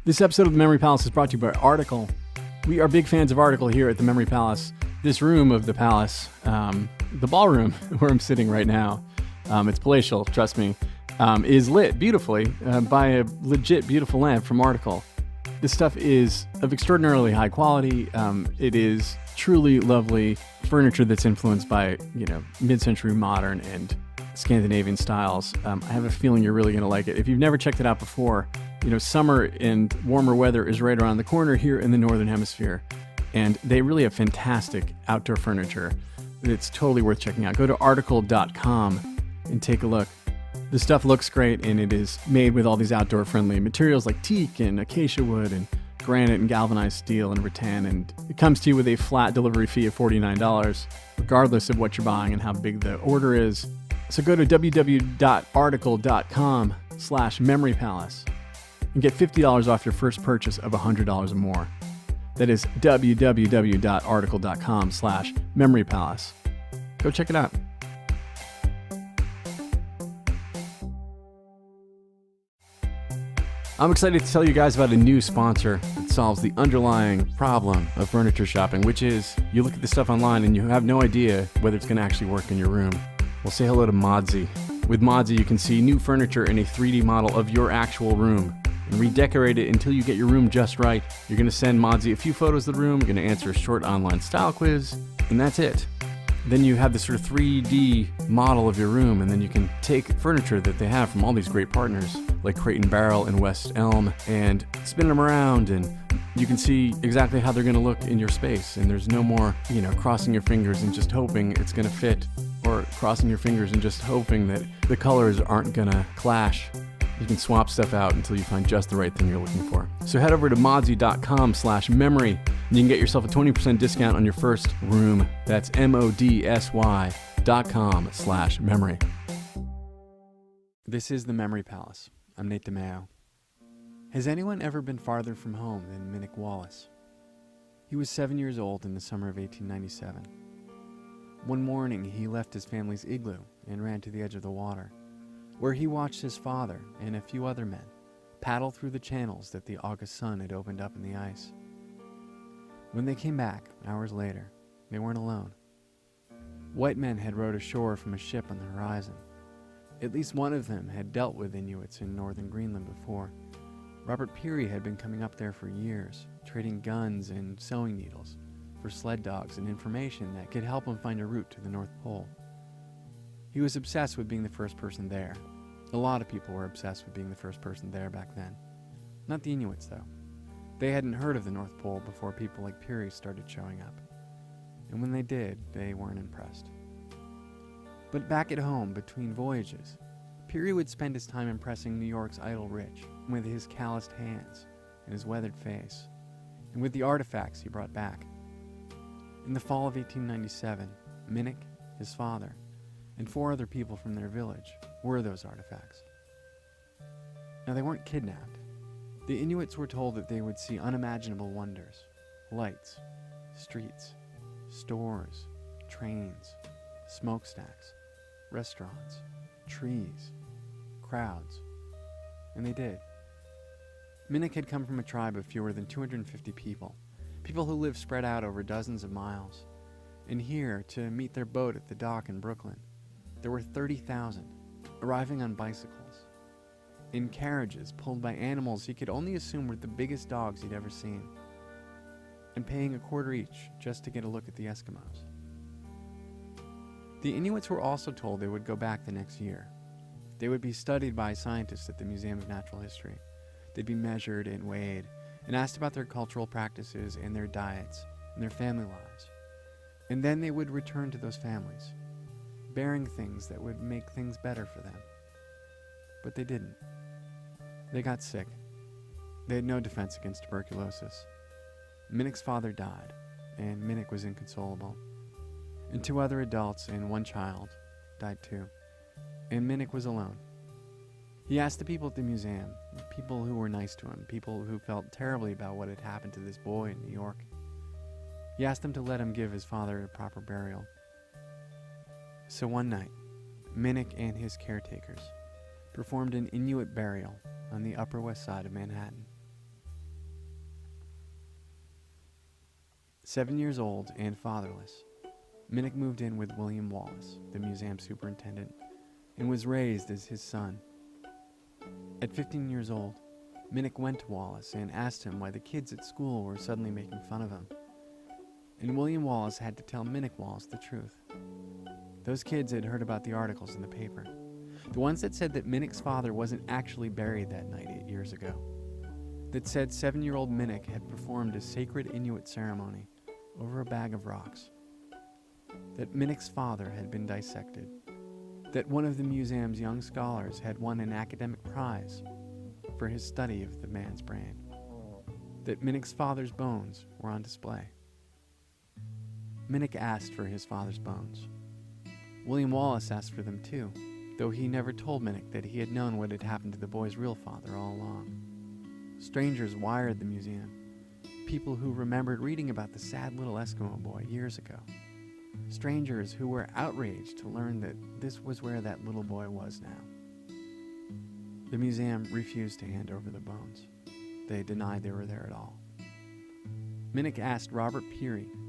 This episode of The Memory Palace is brought to you by Article. We are big fans of Article here at The Memory Palace. This room of the palace, the ballroom where I'm sitting right now, it's palatial, trust me, is lit beautifully by a legit beautiful lamp from Article. This stuff is of extraordinarily high quality. It is truly lovely furniture that's influenced by, mid-century modern and Scandinavian styles. I have a feeling you're really going to like it. If you've never checked it out before, summer and warmer weather is right around the corner here in the Northern Hemisphere. And they really have fantastic outdoor furniture. It's totally worth checking out. Go to article.com and take a look. The stuff looks great, and it is made with all these outdoor-friendly materials like teak and acacia wood and granite and galvanized steel and rattan, and it comes to you with a flat delivery fee of $49, regardless of what you're buying and how big the order is. So go to www.article.com/memorypalace and get $50 off your first purchase of $100 or more. That is www.article.com/memorypalace. Go check it out. I'm excited to tell you guys about a new sponsor that solves the underlying problem of furniture shopping, which is you look at the stuff online and you have no idea whether it's going to actually work in your room. Well, say hello to Modsy. With Modsy, you can see new furniture in a 3D model of your actual room and redecorate it until you get your room just right. You're going to send Modsy a few photos of the room, you're going to answer a short online style quiz, and that's it. Then you have this sort of 3D model of your room, and then you can take furniture that they have from all these great partners, like Crate & Barrel and West Elm, and spin them around, and you can see exactly how they're going to look in your space. And there's no more, crossing your fingers and just hoping it's going to fit, or crossing your fingers and just hoping that the colors aren't going to clash. You can swap stuff out until you find just the right thing you're looking for. So head over to modsy.com/memory and you can get yourself a 20% discount on your first room. That's modsy.com/memory. This is the Memory Palace. I'm Nate DiMeo. Has anyone ever been farther from home than Minnick Wallace? He was 7 years old in the summer of 1897. One morning, he left his family's igloo and ran to the edge of the water, where he watched his father and a few other men paddle through the channels that the August sun had opened up in the ice. When they came back, hours later, they weren't alone. White men had rowed ashore from a ship on the horizon. At least one of them had dealt with Inuits in northern Greenland before. Robert Peary had been coming up there for years, trading guns and sewing needles for sled dogs and information that could help him find a route to the North Pole. He was obsessed with being the first person there. A lot of people were obsessed with being the first person there back then. Not the Inuits, though. They hadn't heard of the North Pole before people like Peary started showing up. And when they did, they weren't impressed. But back at home, between voyages, Peary would spend his time impressing New York's idle rich with his calloused hands and his weathered face, and with the artifacts he brought back. In the fall of 1897, Minnick, his father, and 4 other people from their village were those artifacts. Now, they weren't kidnapped. The Inuits were told that they would see unimaginable wonders: lights, streets, stores, trains, smokestacks, restaurants, trees, crowds. And they did. Minnick had come from a tribe of fewer than 250 people who lived spread out over dozens of miles. And here, to meet their boat at the dock in Brooklyn, there were 30,000, arriving on bicycles, in carriages pulled by animals he could only assume were the biggest dogs he'd ever seen, and paying a quarter each just to get a look at the Eskimos. The Inuits were also told they would go back the next year. They would be studied by scientists at the Museum of Natural History. They'd be measured and weighed, and asked about their cultural practices and their diets and their family lives. And then they would return to those families, bearing things that would make things better for them. But they didn't. They got sick. They had no defense against tuberculosis. Minnick's father died, and Minnick was inconsolable. And 2 other adults and 1 child died too, and Minnick was alone. He asked the people at the museum, people who were nice to him, people who felt terribly about what had happened to this boy in New York. He asked them to let him give his father a proper burial. So one night, Minnick and his caretakers performed an Inuit burial on the Upper West Side of Manhattan. 7 years old and fatherless, Minnick moved in with William Wallace, the museum superintendent, and was raised as his son. At 15 years old, Minnick went to Wallace and asked him why the kids at school were suddenly making fun of him. And William Wallace had to tell Minnick Wallace the truth. Those kids had heard about the articles in the paper, the ones that said that Minnick's father wasn't actually buried that night 8 years ago, that said 7-year-old Minnick had performed a sacred Inuit ceremony over a bag of rocks, that Minnick's father had been dissected, that one of the museum's young scholars had won an academic prize for his study of the man's brain, that Minnick's father's bones were on display. Minnick asked for his father's bones. William Wallace asked for them too, though he never told Minnick that he had known what had happened to the boy's real father all along. Strangers wired the museum, people who remembered reading about the sad little Eskimo boy years ago. Strangers who were outraged to learn that this was where that little boy was now. The museum refused to hand over the bones. They denied they were there at all. Minnick asked Robert Peary,